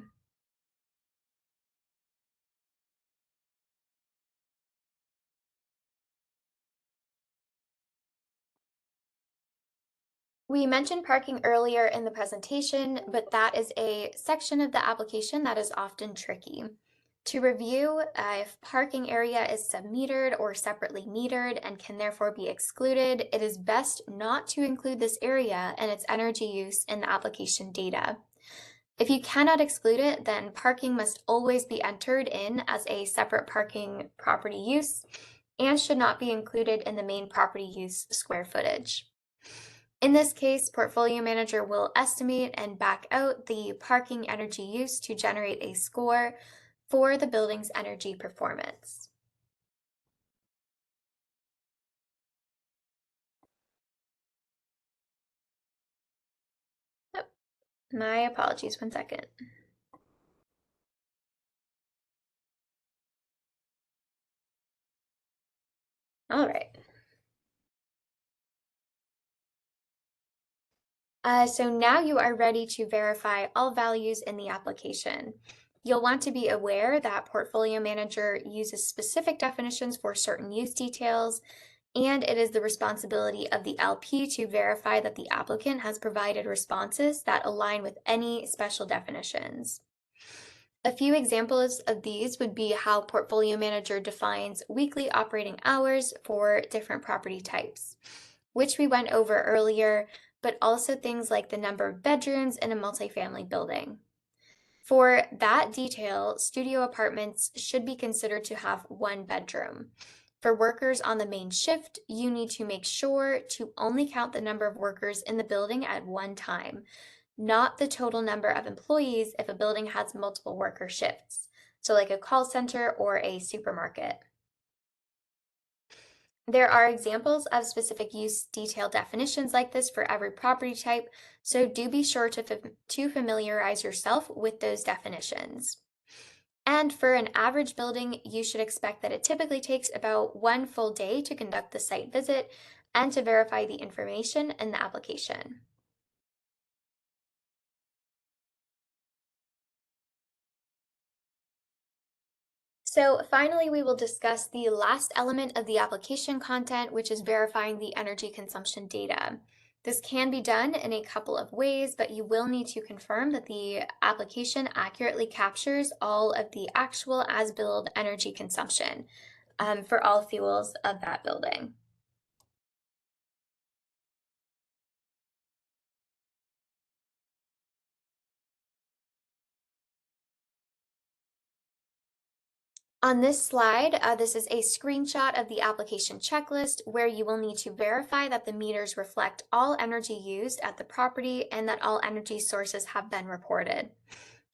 We mentioned parking earlier in the presentation, but that is a section of the application that is often tricky. To review, if parking area is submetered or separately metered and can therefore be excluded, it is best not to include this area and its energy use in the application data. If you cannot exclude it, then parking must always be entered in as a separate parking property use, and should not be included in the main property use square footage. In this case, portfolio manager will estimate and back out the parking energy use to generate a score for the building's energy performance. Oh, my apologies, 1 second. All right. So now you are ready to verify all values in the application. You'll want to be aware that Portfolio Manager uses specific definitions for certain use details, and it is the responsibility of the LP to verify that the applicant has provided responses that align with any special definitions. A few examples of these would be how Portfolio Manager defines weekly operating hours for different property types, which we went over earlier, but also things like the number of bedrooms in a multifamily building. For that detail, studio apartments should be considered to have 1 bedroom. For workers on the main shift, you need to make sure to only count the number of workers in the building at one time, not the total number of employees if a building has multiple worker shifts, so like a call center or a supermarket. There are examples of specific use detail definitions like this for every property type, so do be sure to familiarize yourself with those definitions. And for an average building, you should expect that it typically takes about 1 full day to conduct the site visit and to verify the information in the application. So finally, we will discuss the last element of the application content, which is verifying the energy consumption data. This can be done in a couple of ways, but you will need to confirm that the application accurately captures all of the actual as-billed energy consumption for all fuels of that building. On this slide, this is a screenshot of the application checklist where you will need to verify that the meters reflect all energy used at the property and that all energy sources have been reported.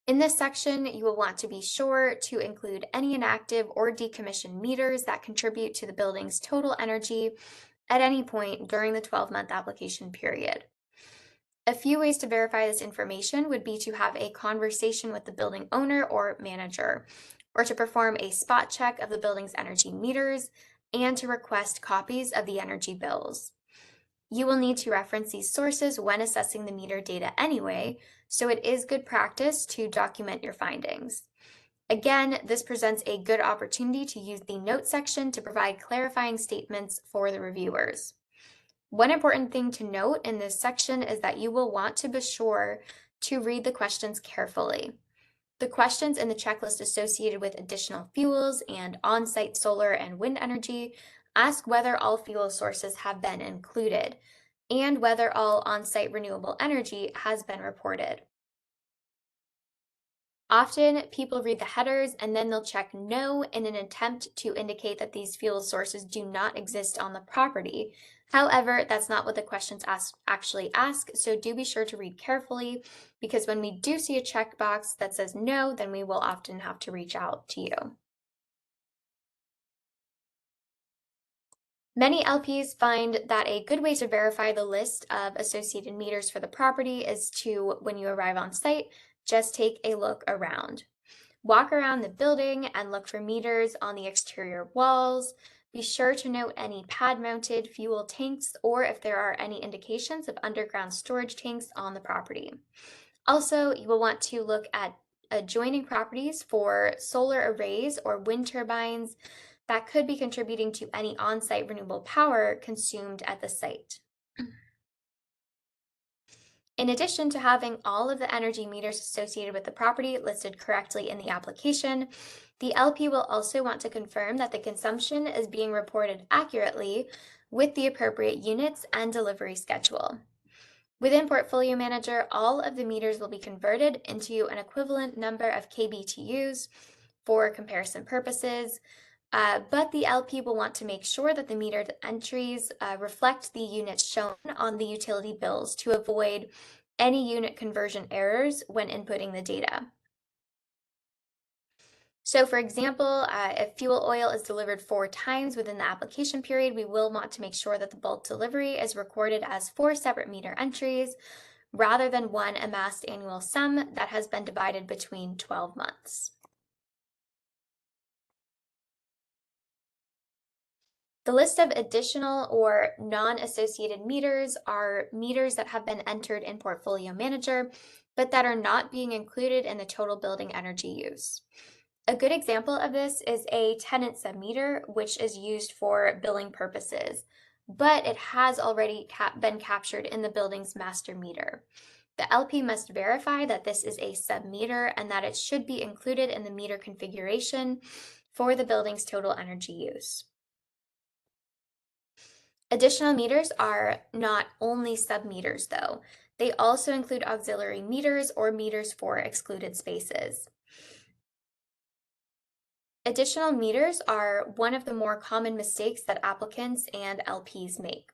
In this section, you will want to be sure to include any inactive or decommissioned meters that contribute to the building's total energy at any point during the 12-month application period. A few ways to verify this information would be to have a conversation with the building owner or manager, or to perform a spot check of the building's energy meters, and to request copies of the energy bills. You will need to reference these sources when assessing the meter data anyway, so it is good practice to document your findings. Again, this presents a good opportunity to use the notes section to provide clarifying statements for the reviewers. One important thing to note in this section is that you will want to be sure to read the questions carefully. The questions in the checklist associated with additional fuels and on-site solar and wind energy ask whether all fuel sources have been included and whether all on-site renewable energy has been reported. Often, people read the headers and then they'll check no in an attempt to indicate that these fuel sources do not exist on the property. However, that's not what the questions actually ask, so do be sure to read carefully because when we do see a checkbox that says no, then we will often have to reach out to you. Many LPs find that a good way to verify the list of associated meters for the property is to, when you arrive on site, just take a look around. Walk around the building and look for meters on the exterior walls. Be sure to note any pad-mounted fuel tanks or if there are any indications of underground storage tanks on the property. Also, you will want to look at adjoining properties for solar arrays or wind turbines that could be contributing to any on-site renewable power consumed at the site. In addition to having all of the energy meters associated with the property listed correctly in the application, the LP will also want to confirm that the consumption is being reported accurately with the appropriate units and delivery schedule. Within Portfolio Manager, all of the meters will be converted into an equivalent number of kBTUs for comparison purposes, But the LP will want to make sure that the metered entries reflect the units shown on the utility bills to avoid any unit conversion errors when inputting the data. So for example, if fuel oil is delivered 4 times within the application period, we will want to make sure that the bulk delivery is recorded as 4 separate meter entries rather than one amassed annual sum that has been divided between 12 months. The list of additional or non-associated meters are meters that have been entered in Portfolio Manager, but that are not being included in the total building energy use. A good example of this is a tenant submeter, which is used for billing purposes, but it has already been captured in the building's master meter. The LP must verify that this is a submeter and that it should be included in the meter configuration for the building's total energy use. Additional meters are not only submeters, though. They also include auxiliary meters or meters for excluded spaces. Additional meters are one of the more common mistakes that applicants and LPs make.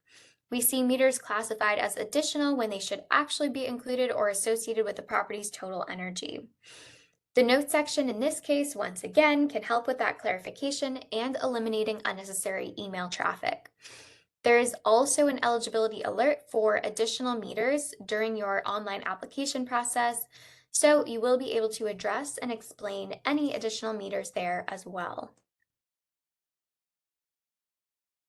We see meters classified as additional when they should actually be included or associated with the property's total energy. The notes section in this case, once again, can help with that clarification and eliminating unnecessary email traffic. There is also an eligibility alert for additional meters during your online application process, so you will be able to address and explain any additional meters there as well.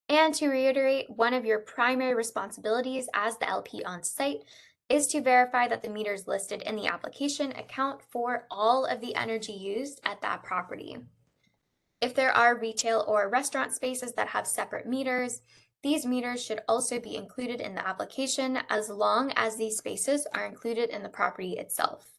And to reiterate, one of your primary responsibilities as the LP on site is to verify that the meters listed in the application account for all of the energy used at that property. If there are retail or restaurant spaces that have separate meters, these meters should also be included in the application as long as these spaces are included in the property itself.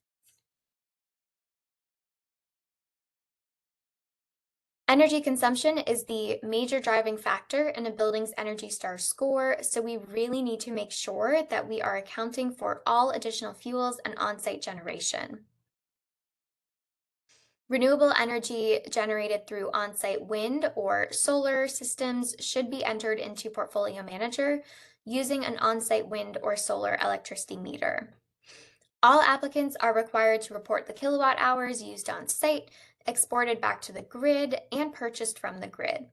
Energy consumption is the major driving factor in a building's Energy Star score, so we really need to make sure that we are accounting for all additional fuels and on-site generation. Renewable energy generated through on-site wind or solar systems should be entered into Portfolio Manager using an on-site wind or solar electricity meter. All applicants are required to report the kilowatt hours used on site, exported back to the grid, and purchased from the grid.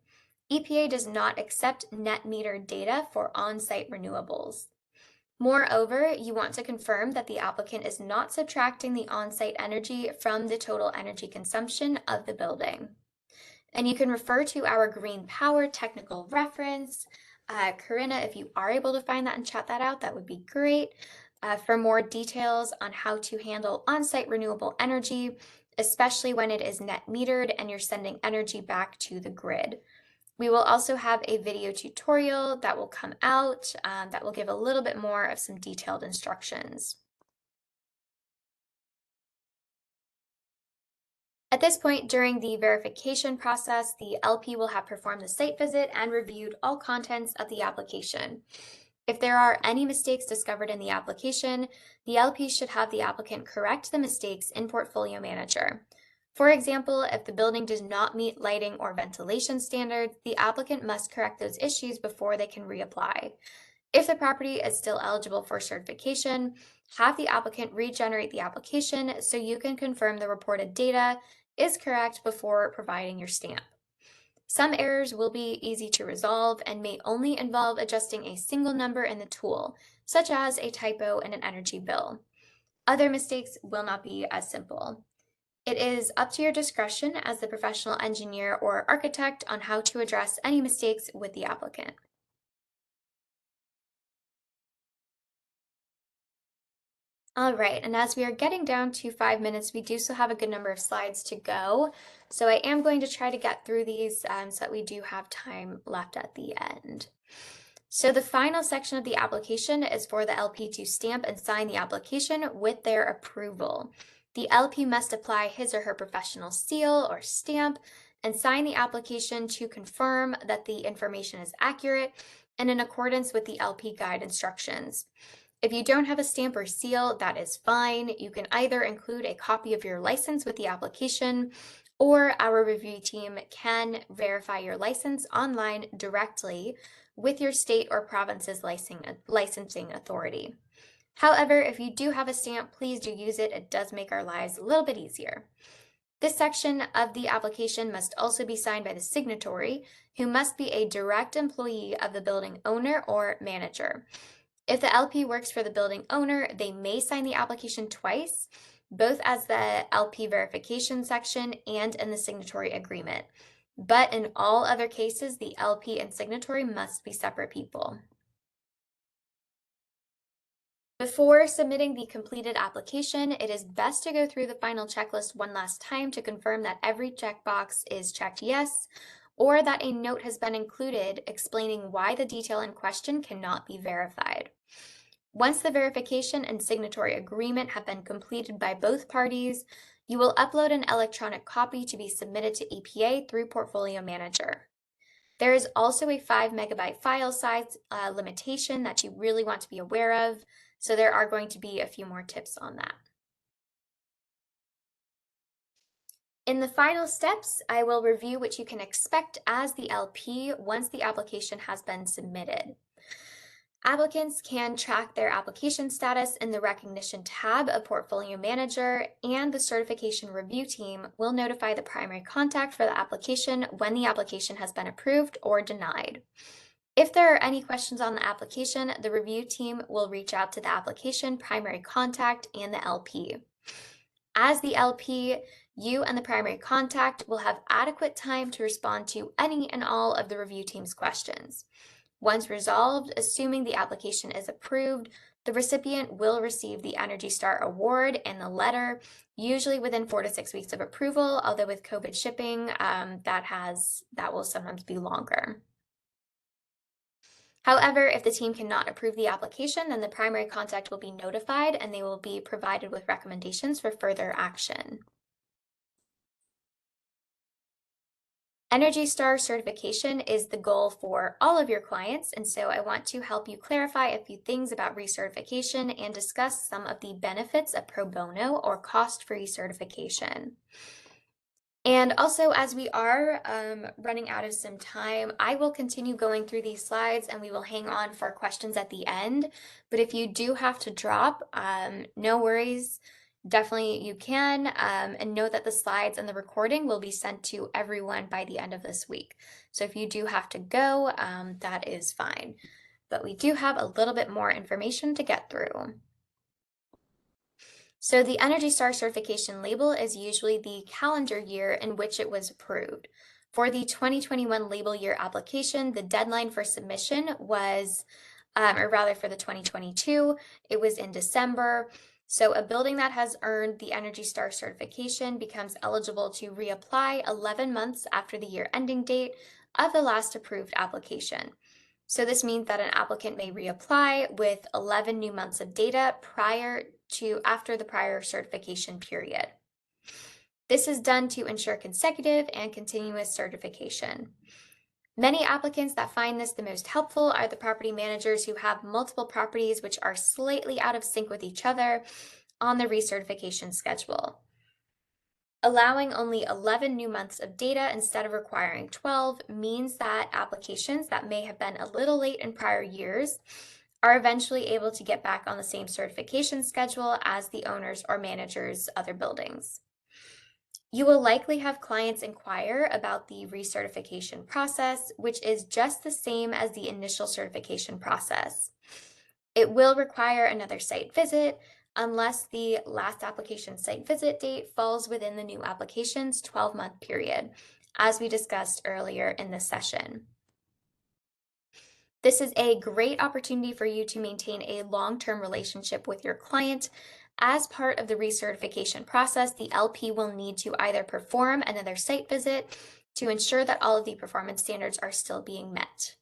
EPA does not accept net meter data for on-site renewables. Moreover, you want to confirm that the applicant is not subtracting the on-site energy from the total energy consumption of the building. And you can refer to our green power technical reference. Corinna, if you are able to find that and chat that out, that would be great. For more details on how to handle on-site renewable energy, especially when it is net metered and you're sending energy back to the grid. We will also have a video tutorial that will come out that will give a little bit more of some detailed instructions. At this point during the verification process, the LP will have performed the site visit and reviewed all contents of the application. If there are any mistakes discovered in the application, the LP should have the applicant correct the mistakes in Portfolio Manager. For example, if the building does not meet lighting or ventilation standards, the applicant must correct those issues before they can reapply. If the property is still eligible for certification, have the applicant regenerate the application so you can confirm the reported data is correct before providing your stamp. Some errors will be easy to resolve and may only involve adjusting a single number in the tool, such as a typo in an energy bill. Other mistakes will not be as simple. It is up to your discretion as the professional engineer or architect on how to address any mistakes with the applicant. All right, and as we are getting down to 5 minutes, we do still have a good number of slides to go. So I am going to try to get through these so that we do have time left at the end. So the final section of the application is for the LP to stamp and sign the application with their approval. The LP must apply his or her professional seal or stamp and sign the application to confirm that the information is accurate and in accordance with the LP guide instructions. If you don't have a stamp or seal, that is fine. You can either include a copy of your license with the application or our review team can verify your license online directly with your state or province's licensing authority. However, if you do have a stamp, please do use it. It does make our lives a little bit easier. This section of the application must also be signed by the signatory, who must be a direct employee of the building owner or manager. If the LP works for the building owner, they may sign the application twice, both as the LP verification section and in the signatory agreement. But in all other cases, the LP and signatory must be separate people. Before submitting the completed application, it is best to go through the final checklist one last time to confirm that every checkbox is checked yes, or that a note has been included explaining why the detail in question cannot be verified. Once the verification and signatory agreement have been completed by both parties, you will upload an electronic copy to be submitted to EPA through Portfolio Manager. There is also a 5 megabyte file size limitation that you really want to be aware of, so there are going to be a few more tips on that. In the final steps, I will review what you can expect as the LP once the application has been submitted. Applicants can track their application status in the Recognition tab of Portfolio Manager, and the certification review team will notify the primary contact for the application when the application has been approved or denied. If there are any questions on the application, the review team will reach out to the application primary contact and the LP. As the LP, you and the primary contact will have adequate time to respond to any and all of the review team's questions. Once resolved, assuming the application is approved, the recipient will receive the Energy Star Award and the letter, usually within 4 to 6 weeks of approval, although with COVID shipping, that will sometimes be longer. However, if the team cannot approve the application, then the primary contact will be notified and they will be provided with recommendations for further action. Energy Star certification is the goal for all of your clients, and so I want to help you clarify a few things about recertification and discuss some of the benefits of pro bono or cost-free certification. And also, as we are running out of some time, I will continue going through these slides and we will hang on for questions at the end. But if you do have to drop, no worries. Definitely you can. And know that the slides and the recording will be sent to everyone by the end of this week. So if you do have to go, that is fine. But we do have a little bit more information to get through. So the Energy Star certification label is usually the calendar year in which it was approved. For the 2021 label year application, the deadline for submission was, or rather for the 2022, it was in December. So a building that has earned the Energy Star certification becomes eligible to reapply 11 months after the year ending date of the last approved application. So this means that an applicant may reapply with 11 new months of data after the prior certification period. This is done to ensure consecutive and continuous certification. Many applicants that find this the most helpful are the property managers who have multiple properties which are slightly out of sync with each other on the recertification schedule. Allowing only 11 new months of data instead of requiring 12 means that applications that may have been a little late in prior years are eventually able to get back on the same certification schedule as the owners or managers' other buildings. You will likely have clients inquire about the recertification process, which is just the same as the initial certification process. It will require another site visit unless the last application site visit date falls within the new application's 12-month period, as we discussed earlier in this session. This is a great opportunity for you to maintain a long-term relationship with your client. As part of the recertification process, the LP will need to either perform another site visit to ensure that all of the performance standards are still being met.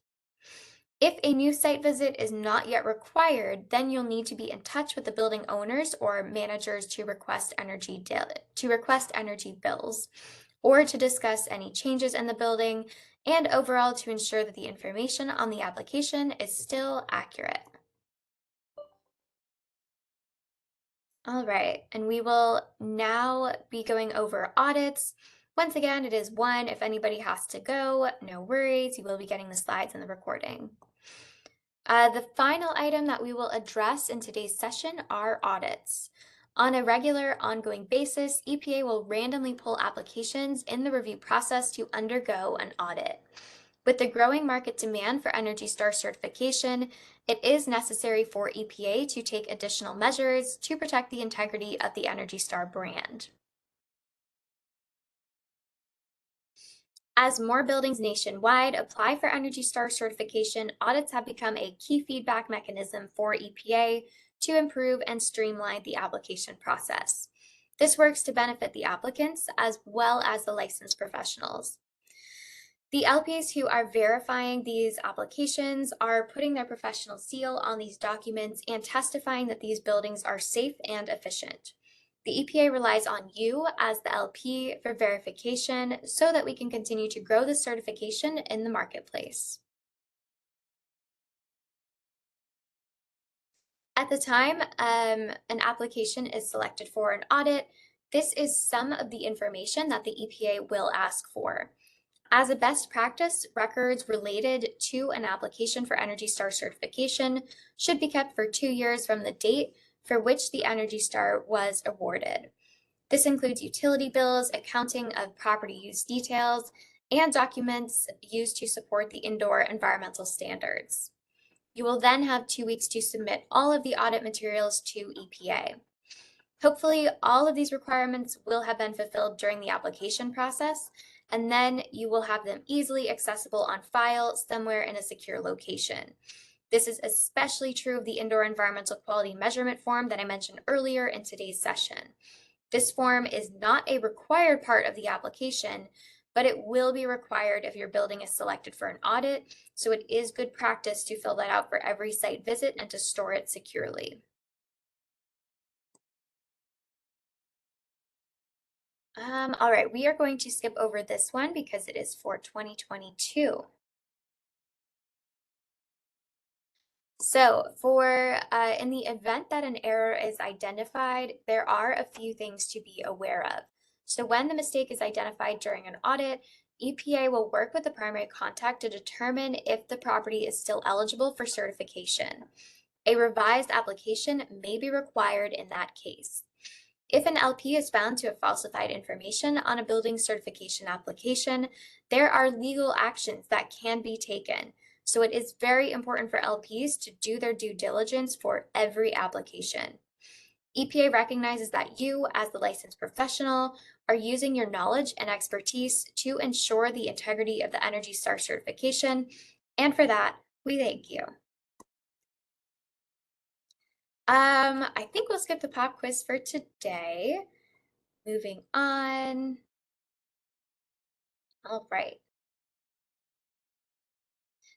If a new site visit is not yet required, then you'll need to be in touch with the building owners or managers to request energy bills, or to discuss any changes in the building, and overall to ensure that the information on the application is still accurate. All right, and we will now be going over audits. Once again, it is 1. If anybody has to go, no worries. You will be getting the slides and the recording. The final item that we will address in today's session are audits. On a regular, ongoing basis, EPA will randomly pull applications in the review process to undergo an audit. With the growing market demand for Energy Star certification, it is necessary for EPA to take additional measures to protect the integrity of the Energy Star brand. As more buildings nationwide apply for Energy Star certification, audits have become a key feedback mechanism for EPA to improve and streamline the application process. This works to benefit the applicants as well as the licensed professionals. The LPs who are verifying these applications are putting their professional seal on these documents and testifying that these buildings are safe and efficient. The EPA relies on you as the LP for verification so that we can continue to grow the certification in the marketplace. At the time an application is selected for an audit, this is some of the information that the EPA will ask for. As a best practice, records related to an application for Energy Star certification should be kept for 2 years from the date for which the Energy Star was awarded. This includes utility bills, accounting of property use details, and documents used to support the indoor environmental standards. You will then have 2 weeks to submit all of the audit materials to EPA. Hopefully, all of these requirements will have been fulfilled during the application process, and then you will have them easily accessible on file somewhere in a secure location. This is especially true of the Indoor Environmental Quality Measurement form that I mentioned earlier in today's session. This form is not a required part of the application, but it will be required if your building is selected for an audit, so it is good practice to fill that out for every site visit and to store it securely. All right, we are going to skip over this one because it is for 2022. So in the event that an error is identified, there are a few things to be aware of. So when the mistake is identified during an audit, EPA will work with the primary contact to determine if the property is still eligible for certification. A revised application may be required in that case. If an LP is found to have falsified information on a building certification application, there are legal actions that can be taken. So it is very important for LPs to do their due diligence for every application. EPA recognizes that you, as the licensed professional, are using your knowledge and expertise to ensure the integrity of the Energy Star certification, and for that, we thank you. I think we'll skip the pop quiz for today. Moving on. All right.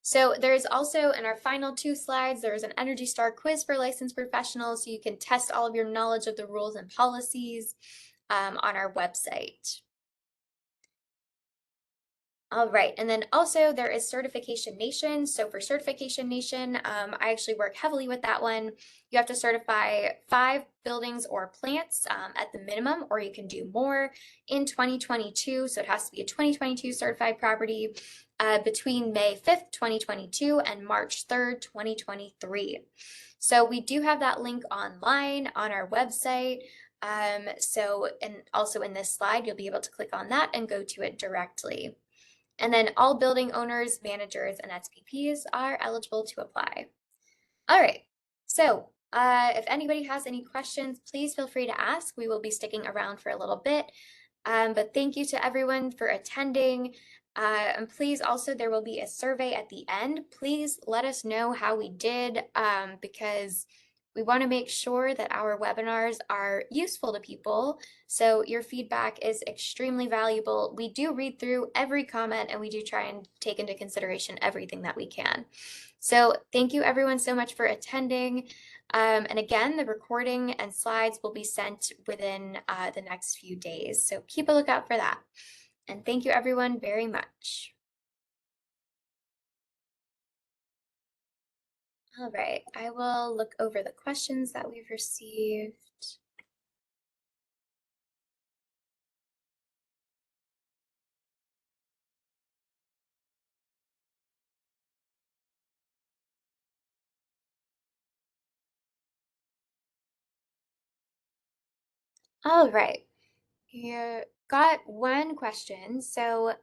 So there's also in our final 2 slides, there's an Energy Star quiz for licensed professionals, so you can test all of your knowledge of the rules and policies on our website. All right, and then also there is Certification Nation. So for Certification Nation, I actually work heavily with that one. You have to certify 5 buildings or plants at the minimum, or you can do more in 2022. So it has to be a 2022 certified property between May 5th, 2022 and March 3rd, 2023. So we do have that link online on our website. And also in this slide, you'll be able to click on that and go to it directly. And then all building owners, managers, and SPPs are eligible to apply. All right, so if anybody has any questions, please feel free to ask. We will be sticking around for a little bit. But thank you to everyone for attending. And please also, there will be a survey at the end. Please let us know how we did because we want to make sure that our webinars are useful to people. So your feedback is extremely valuable. We do read through every comment and we do try and take into consideration everything that we can. So thank you everyone so much for attending. And again, the recording and slides will be sent within the next few days. So keep a lookout for that. And thank you everyone very much. All right, I will look over the questions that we've received. All right. You got one question. So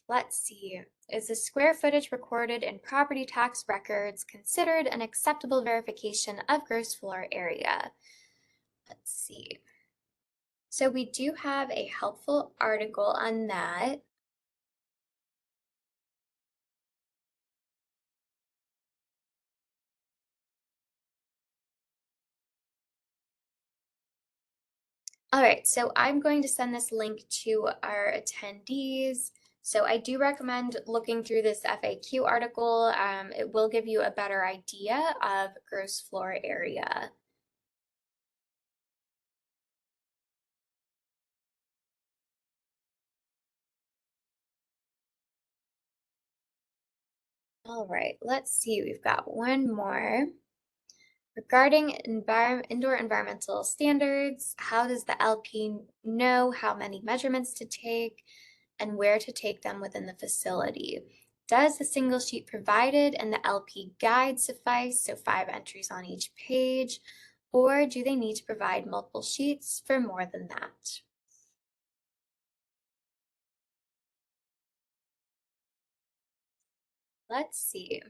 let's see. Is the square footage recorded in property tax records considered an acceptable verification of gross floor area? Let's see. So we do have a helpful article on that. All right, so I'm going to send this link to our attendees. So I do recommend looking through this FAQ article. It will give you a better idea of gross floor area. All right, let's see. We've got one more. Regarding indoor environmental standards, how does the LP know how many measurements to take and where to take them within the facility? Does the single sheet provided in the LP guide suffice, so 5 entries on each page, or do they need to provide multiple sheets for more than that? Let's see.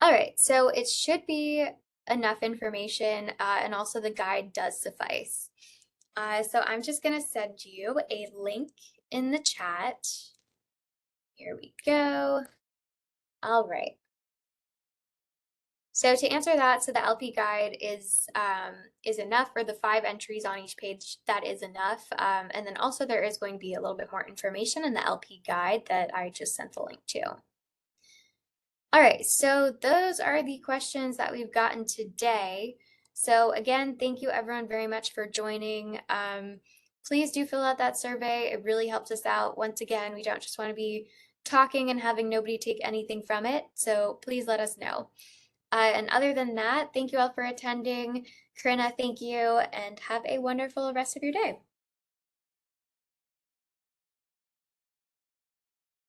All right, so it should be enough information, and also the guide does suffice. So I'm just gonna send you a link in the chat. Here we go. All right. So to answer that, so the LP guide is enough for the 5 entries on each page. That is enough. And then also there is going to be a little bit more information in the LP guide that I just sent the link to. All right, so those are the questions that we've gotten today. So again, thank you everyone very much for joining. Please do fill out that survey. It really helps us out. Once again, we don't just want to be talking and having nobody take anything from it. So please let us know. And other than that, thank you all for attending. Corinna, thank you, and have a wonderful rest of your day.